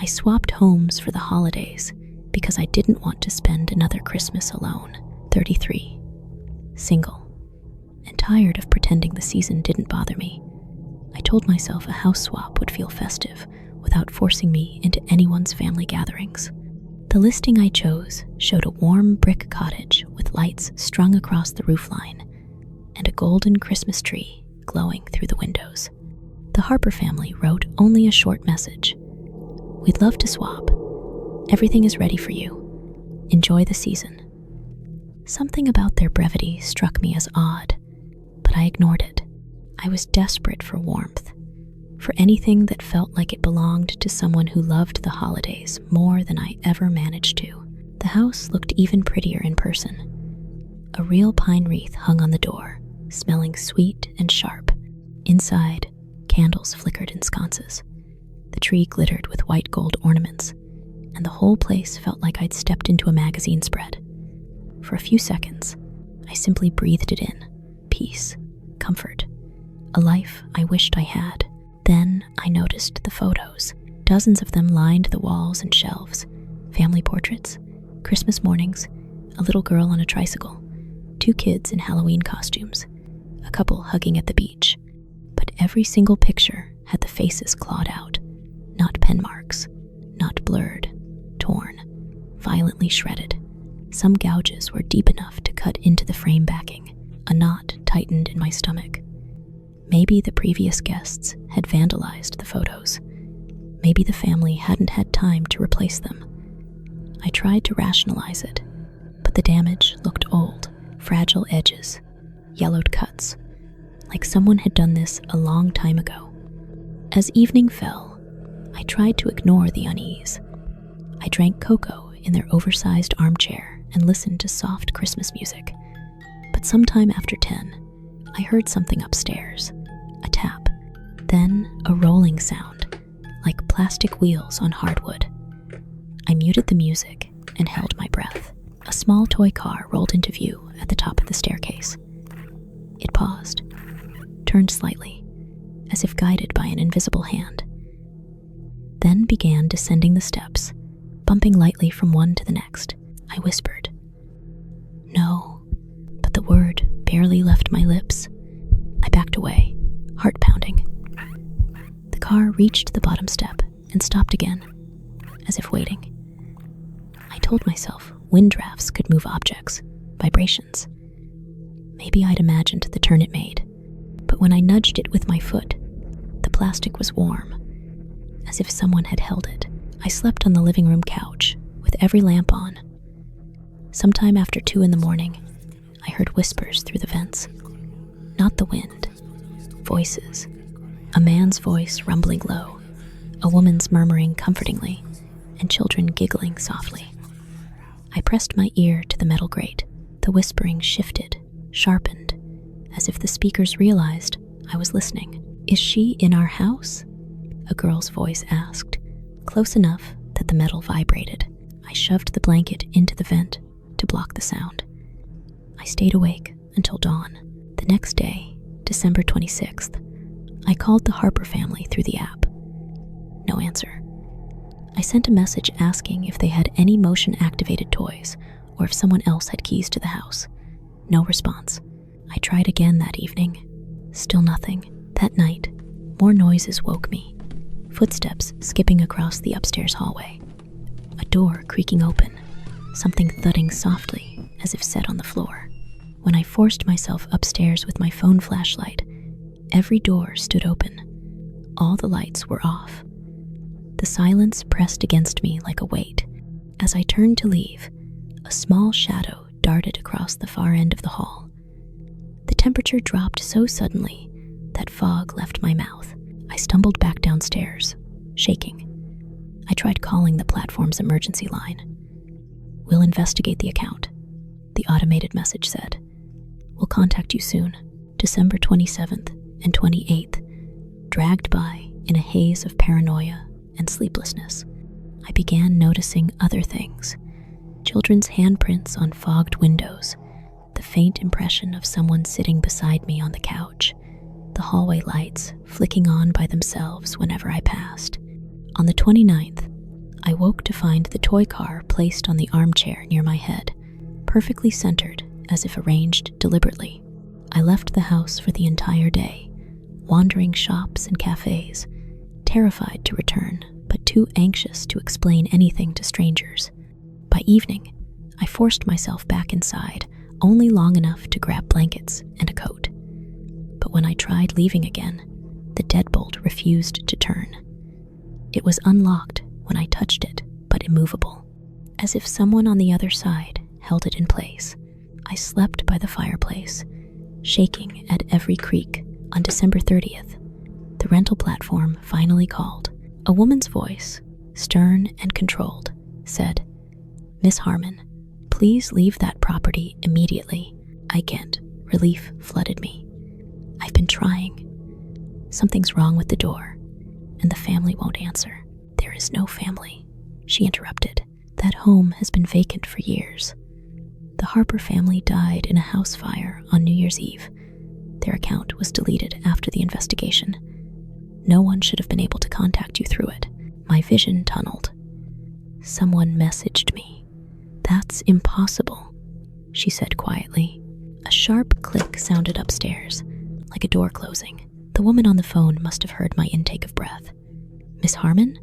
I swapped homes for the holidays because I didn't want to spend another Christmas alone. 33. Single. And tired of pretending the season didn't bother me, I told myself a house swap would feel festive without forcing me into anyone's family gatherings. The listing I chose showed a warm brick cottage with lights strung across the roofline and a golden Christmas tree glowing through the windows. The Harper family wrote only a short message. "We'd love to swap. Everything is ready for you. Enjoy the season." Something about their brevity struck me as odd, but I ignored it. I was desperate for warmth, for anything that felt like it belonged to someone who loved the holidays more than I ever managed to. The house looked even prettier in person. A real pine wreath hung on the door, smelling sweet and sharp. Inside, candles flickered in sconces. The tree glittered with white gold ornaments, and the whole place felt like I'd stepped into a magazine spread. For a few seconds, I simply breathed it in. Peace, comfort, a life I wished I had. Then I noticed the photos. Dozens of them lined the walls and shelves. Family portraits, Christmas mornings, a little girl on a tricycle, 2 kids in Halloween costumes, a couple hugging at the beach. But every single picture had the faces clawed out, not pen marks, not blurred, torn, violently shredded. Some gouges were deep enough to cut into the frame backing. A knot tightened in my stomach. Maybe the previous guests had vandalized the photos. Maybe the family hadn't had time to replace them. I tried to rationalize it, but the damage looked old, fragile edges, yellowed cuts, like someone had done this a long time ago. As evening fell, I tried to ignore the unease. I drank cocoa in their oversized armchair and listened to soft Christmas music. But sometime after 10, I heard something upstairs, a tap, then a rolling sound, like plastic wheels on hardwood. I muted the music and held my breath. A small toy car rolled into view at the top of the staircase. It paused, turned slightly, as if guided by an invisible hand, then began descending the steps, bumping lightly from one to the next. I whispered, "No," but the word barely left my lips. I backed away, heart pounding. The car reached the bottom step and stopped again, as if waiting. I told myself wind drafts could move objects, vibrations. Maybe I'd imagined the turn it made, but when I nudged it with my foot, the plastic was warm, as if someone had held it. I slept on the living room couch, with every lamp on. Sometime after 2 in the morning, I heard whispers through the vents. Not the wind. Voices. A man's voice rumbling low, a woman's murmuring comfortingly, and children giggling softly. I pressed my ear to the metal grate. The whispering shifted, sharpened, as if the speakers realized I was listening. "Is she in our house?" a girl's voice asked, close enough that the metal vibrated. I shoved the blanket into the vent to block the sound. I stayed awake until dawn. The next day, December 26th, I called the Harper family through the app. No answer. I sent a message asking if they had any motion-activated toys or if someone else had keys to the house. No response. I tried again that evening. Still nothing. That night, more noises woke me. Footsteps skipping across the upstairs hallway. A door creaking open. Something thudding softly, as if set on the floor. When I forced myself upstairs with my phone flashlight, every door stood open. All the lights were off. The silence pressed against me like a weight. As I turned to leave, a small shadow darted across the far end of the hall. The temperature dropped so suddenly that fog left my mouth. I stumbled back downstairs, shaking. I tried calling the platform's emergency line. "We'll investigate the account," the automated message said. "We'll contact you soon." December 27th and 28th dragged by in a haze of paranoia and sleeplessness. I began noticing other things. Children's handprints on fogged windows, the faint impression of someone sitting beside me on the couch, the hallway lights flicking on by themselves whenever I passed. On the 29th, I woke to find the toy car placed on the armchair near my head, perfectly centered, as if arranged deliberately. I left the house for the entire day, wandering shops and cafes, terrified to return, but too anxious to explain anything to strangers. By evening, I forced myself back inside, only long enough to grab blankets and a coat. But when I tried leaving again, the deadbolt refused to turn. It was unlocked when I touched it, but immovable. As if someone on the other side held it in place, I slept by the fireplace, shaking at every creak. On December 30th, the rental platform finally called. A woman's voice, stern and controlled, said, "Miss Harmon, please leave that property immediately." I can't. Relief flooded me. I've been trying. Something's wrong with the door, and the family won't answer. There is no family, she interrupted. That home has been vacant for years. The Harper family died in a house fire on New Year's Eve. Their account was deleted after the investigation. No one should have been able to contact you through it. My vision tunneled. Someone messaged me. "That's impossible," she said quietly. A sharp click sounded upstairs, like a door closing. The woman on the phone must have heard my intake of breath. "Miss Harmon?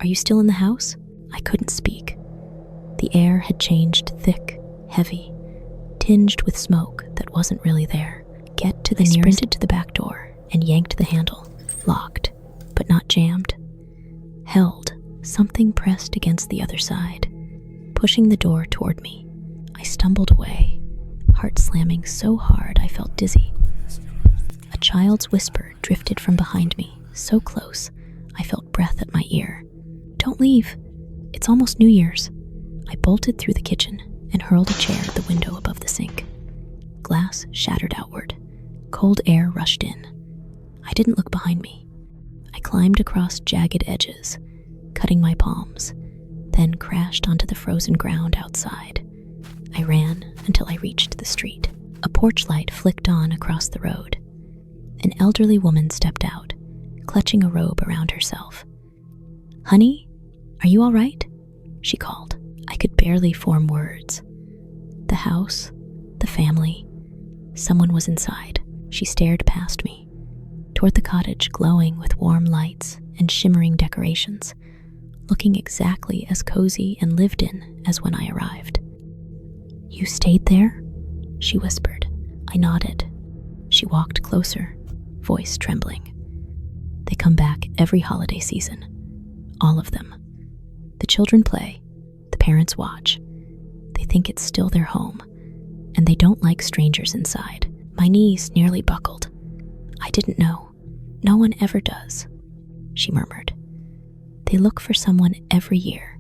Are you still in the house?" I couldn't speak. The air had changed thick, heavy, tinged with smoke that wasn't really there. I sprinted to the back door and yanked the handle. Locked, but not jammed. Held, something pressed against the other side, pushing the door toward me. I stumbled away, heart slamming so hard I felt dizzy. A child's whisper drifted from behind me, so close I felt breath at my ear. "Don't leave. It's almost New Year's." I bolted through the kitchen and hurled a chair at the window above the sink. Glass shattered outward. Cold air rushed in. I didn't look behind me. I climbed across jagged edges, cutting my palms, then crashed onto the frozen ground outside. I ran until I reached the street. A porch light flicked on across the road. An elderly woman stepped out, clutching a robe around herself. "Honey, are you all right?" she called. I could barely form words. The house, the family, someone was inside. She stared past me, toward the cottage glowing with warm lights and shimmering decorations, looking exactly as cozy and lived in as when I arrived. "You stayed there?" she whispered. I nodded. She walked closer, voice trembling. "They come back every holiday season. All of them. The children play, the parents watch. They think it's still their home, and they don't like strangers inside." My knees nearly buckled. "I didn't know. No one ever does," she murmured. "They look for someone every year.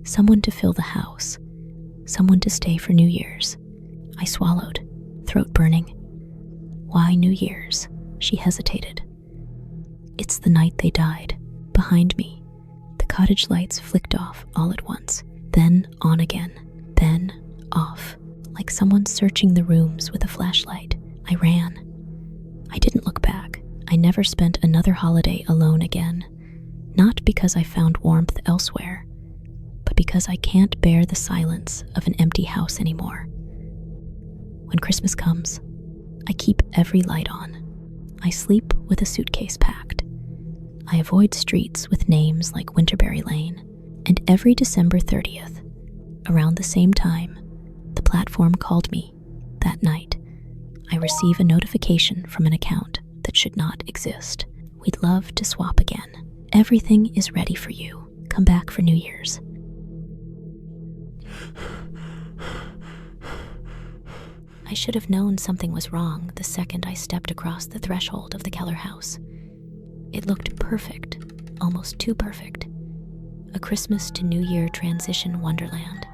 Someone to fill the house. Someone to stay for New Year's." I swallowed, throat burning. "Why New Year's?" She hesitated. "It's the night they died." Behind me, the cottage lights flicked off all at once, then on again, then off, like someone searching the rooms with a flashlight. I ran. I didn't look back. I never spent another holiday alone again, not because I found warmth elsewhere, but because I can't bear the silence of an empty house anymore. When Christmas comes, I keep every light on. I sleep with a suitcase packed. I avoid streets with names like Winterberry Lane, and every December 30th, around the same time, the platform called me. That night, I receive a notification from an account that should not exist. "We'd love to swap again. Everything is ready for you. Come back for New Year's." I should have known something was wrong the second I stepped across the threshold of the Keller house. It looked perfect, almost too perfect. A Christmas to New Year transition wonderland.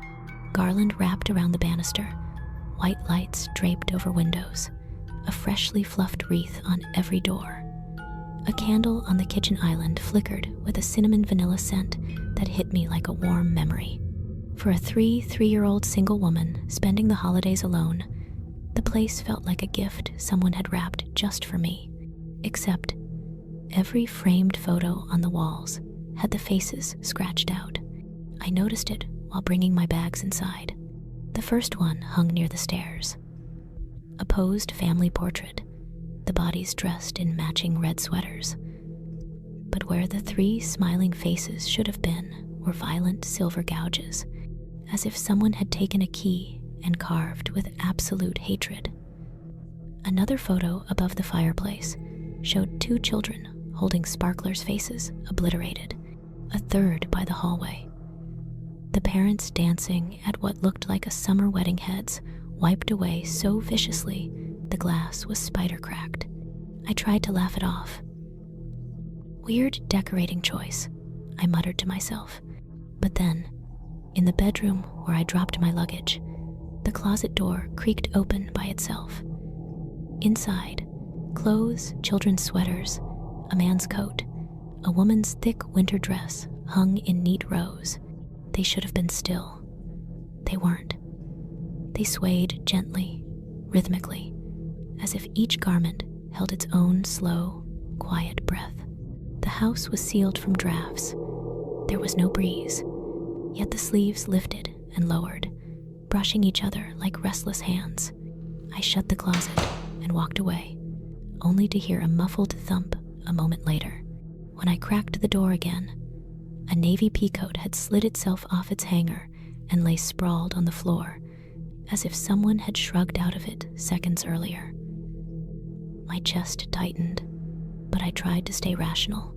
Garland wrapped around the banister, white lights draped over windows, a freshly fluffed wreath on every door. A candle on the kitchen island flickered with a cinnamon vanilla scent that hit me like a warm memory. For a three-year-old single woman spending the holidays alone, the place felt like a gift someone had wrapped just for me. Except every framed photo on the walls had the faces scratched out. I noticed it while bringing my bags inside. The first one hung near the stairs. A posed family portrait, the bodies dressed in matching red sweaters. But where the 3 smiling faces should have been were violent silver gouges, as if someone had taken a key and carved with absolute hatred. Another photo above the fireplace showed 2 children holding sparklers' faces obliterated, a third by the hallway. The parents dancing at what looked like a summer wedding heads wiped away so viciously the glass was spider-cracked. I tried to laugh it off. Weird decorating choice, I muttered to myself. But then, in the bedroom where I dropped my luggage, the closet door creaked open by itself. Inside, clothes, children's sweaters, a man's coat, a woman's thick winter dress hung in neat rows. They should have been still. They weren't. They swayed gently, rhythmically, as if each garment held its own slow, quiet breath. The house was sealed from drafts. There was no breeze, yet the sleeves lifted and lowered, brushing each other like restless hands. I shut the closet and walked away, only to hear a muffled thump a moment later. When I cracked the door again, a navy peacoat had slid itself off its hanger and lay sprawled on the floor, as if someone had shrugged out of it seconds earlier. My chest tightened, but I tried to stay rational.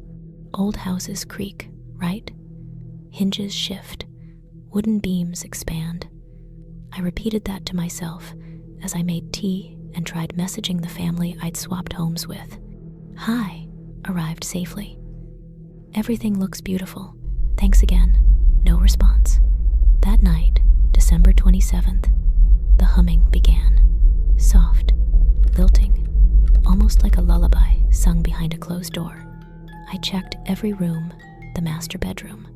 Old houses creak, right? Hinges shift, wooden beams expand. I repeated that to myself as I made tea and tried messaging the family I'd swapped homes with. "Hi," arrived safely. "Everything looks beautiful. Thanks again." No response. That night, December 27th, the humming began. Soft, lilting, almost like a lullaby sung behind a closed door. I checked every room, the master bedroom,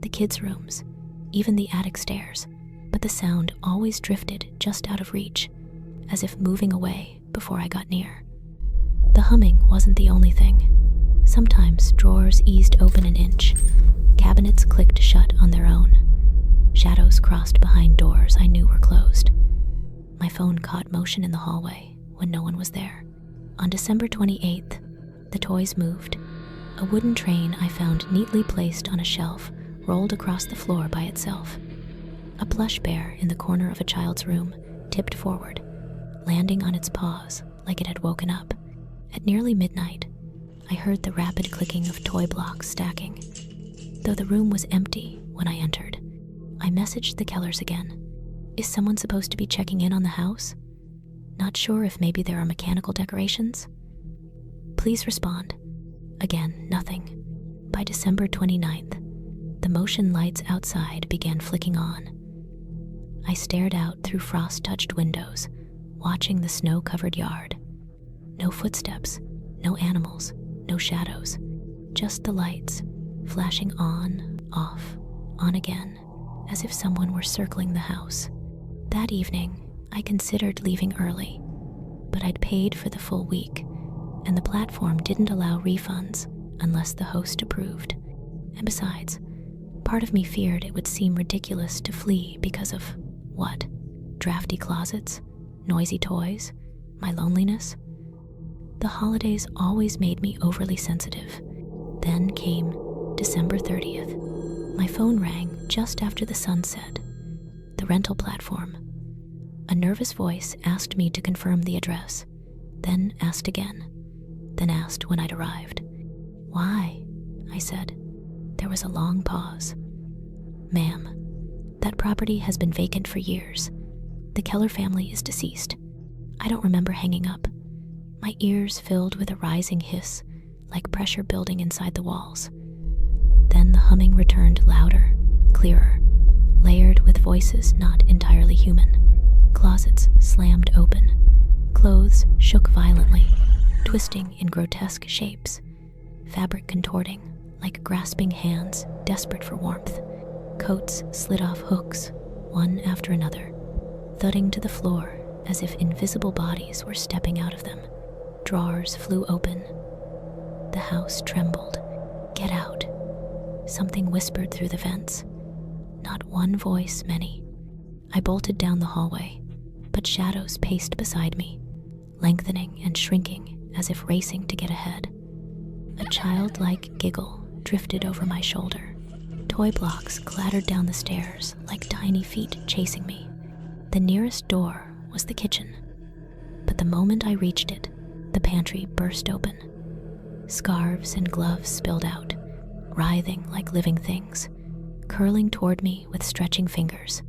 the kids' rooms, even the attic stairs, but the sound always drifted just out of reach, as if moving away before I got near. The humming wasn't the only thing. Sometimes drawers eased open an inch, cabinets clicked shut on their own, shadows crossed behind doors I knew were closed. My phone caught motion in the hallway when no one was there. On December 28th, the toys moved. A wooden train I found neatly placed on a shelf rolled across the floor by itself. A plush bear in the corner of a child's room tipped forward, landing on its paws like it had woken up. At nearly midnight, I heard the rapid clicking of toy blocks stacking. Though the room was empty when I entered, I messaged the Kellers again. "Is someone supposed to be checking in on the house? Not sure if maybe there are mechanical decorations? Please respond." Again, nothing. By December 29th, the motion lights outside began flicking on. I stared out through frost-touched windows, watching the snow-covered yard. No footsteps, no animals, no shadows, just the lights, flashing on, off, on again, as if someone were circling the house. That evening, I considered leaving early, but I'd paid for the full week, and the platform didn't allow refunds unless the host approved. And besides, part of me feared it would seem ridiculous to flee because of what? Drafty closets? Noisy toys? My loneliness? The holidays always made me overly sensitive. Then came December 30th. My phone rang just after the sun set. The rental platform. A nervous voice asked me to confirm the address, then asked again, then asked when I'd arrived. "Why?" I said. There was a long pause. "Ma'am, that property has been vacant for years. The Keller family is deceased. I don't remember hanging up." My ears filled with a rising hiss, like pressure building inside the walls. Then the humming returned louder, clearer, layered with voices not entirely human. Closets slammed open. Clothes shook violently, twisting in grotesque shapes. Fabric contorting, like grasping hands desperate for warmth. Coats slid off hooks, one after another, thudding to the floor as if invisible bodies were stepping out of them. Drawers flew open. The house trembled. "Get out. Something whispered through the vents. Not one voice, many. I bolted down the hallway, but shadows paced beside me, lengthening and shrinking as if racing to get ahead. A childlike giggle drifted over my shoulder. Toy blocks clattered down the stairs like tiny feet chasing me. The nearest door was the kitchen, but the moment I reached it, the pantry burst open. Scarves and gloves spilled out, writhing like living things, curling toward me with stretching fingers.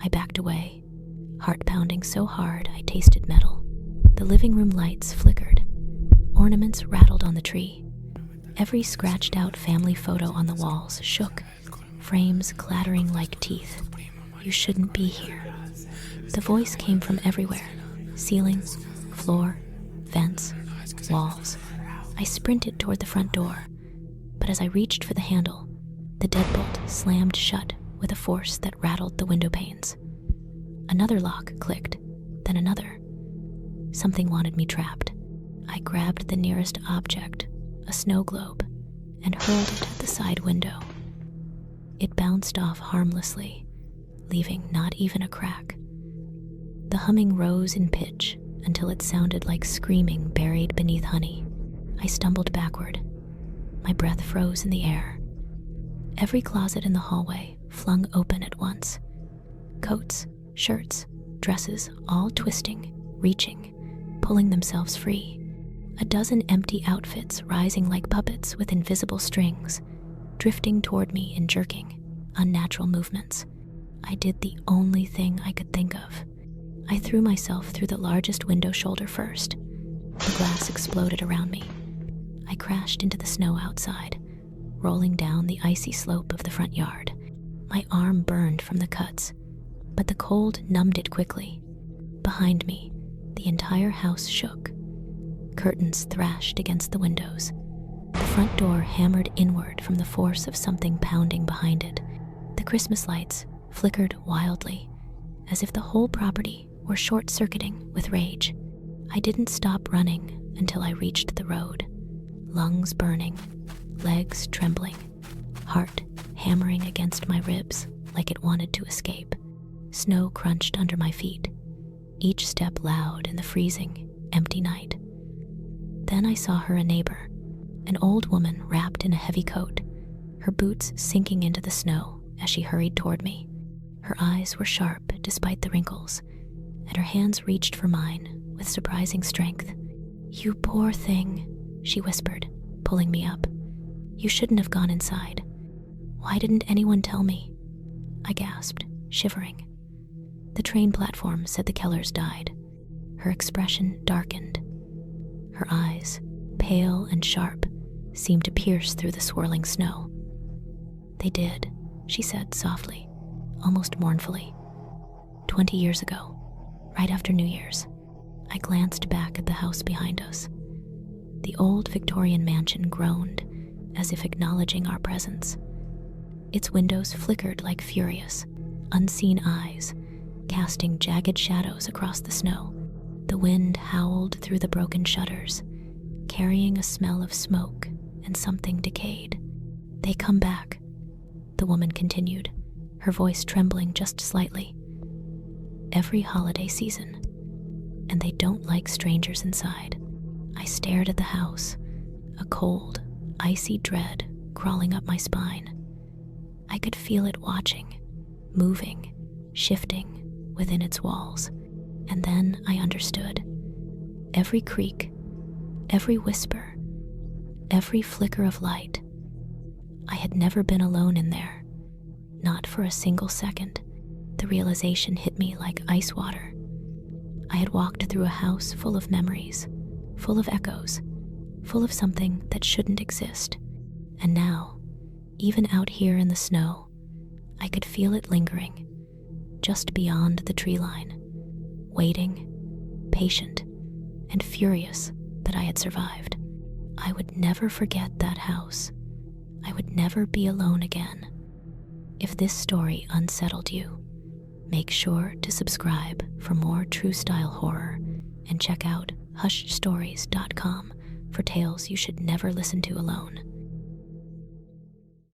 I backed away, heart pounding so hard I tasted metal. The living room lights flickered. Ornaments rattled on the tree. Every scratched-out family photo on the walls shook, frames clattering like teeth. You shouldn't be here. The voice came from everywhere. Ceilings, floor, vents, walls. I sprinted toward the front door, but as I reached for the handle, the deadbolt slammed shut with a force that rattled the window panes. Another lock clicked, then another. Something wanted me trapped. I grabbed the nearest object, a snow globe, and hurled it at the side window. It bounced off harmlessly, leaving not even a crack. The humming rose in pitch until it sounded like screaming buried beneath honey. I stumbled backward. My breath froze in the air. Every closet in the hallway flung open at once. Coats, shirts, dresses, all twisting, reaching, pulling themselves free. A dozen empty outfits rising like puppets with invisible strings, drifting toward me in jerking, unnatural movements. I did the only thing I could think of. I threw myself through the largest window shoulder first. The glass exploded around me. I crashed into the snow outside, rolling down the icy slope of the front yard. My arm burned from the cuts, but the cold numbed it quickly. Behind me, the entire house shook. Curtains thrashed against the windows. The front door hammered inward from the force of something pounding behind it. The Christmas lights flickered wildly, as if the whole property were short-circuiting with rage. I didn't stop running until I reached the road, lungs burning, legs trembling, heart hammering against my ribs like it wanted to escape. Snow crunched under my feet, each step loud in the freezing, empty night. Then I saw her a neighbor, an old woman wrapped in a heavy coat, her boots sinking into the snow as she hurried toward me. Her eyes were sharp despite the wrinkles, and her hands reached for mine with surprising strength. "You poor thing," she whispered, pulling me up. "You shouldn't have gone inside. Why didn't anyone tell me?" I gasped, shivering. The train platform said the Kellers died. Her expression darkened. Her eyes, pale and sharp, seemed to pierce through the swirling snow. "They did," she said softly, almost mournfully. 20 years ago, right after New Year's, I glanced back at the house behind us. The old Victorian mansion groaned, as if acknowledging our presence. Its windows flickered like furious, unseen eyes, casting jagged shadows across the snow. The wind howled through the broken shutters, carrying a smell of smoke and something decayed. "They come back," the woman continued, her voice trembling just slightly. "Every holiday season, and they don't like strangers inside." I stared at the house, a cold, icy dread crawling up my spine. I could feel it watching, moving, shifting within its walls. And then I understood. Every creak, every whisper, every flicker of light. I had never been alone in there, not for a single second. The realization hit me like ice water. I had walked through a house full of memories, full of echoes, full of something that shouldn't exist. And now, even out here in the snow, I could feel it lingering, just beyond the tree line, waiting, patient, and furious that I had survived. I would never forget that house. I would never be alone again. If this story unsettled you, make sure to subscribe for more true-style horror and check out hushedstories.com for tales you should never listen to alone.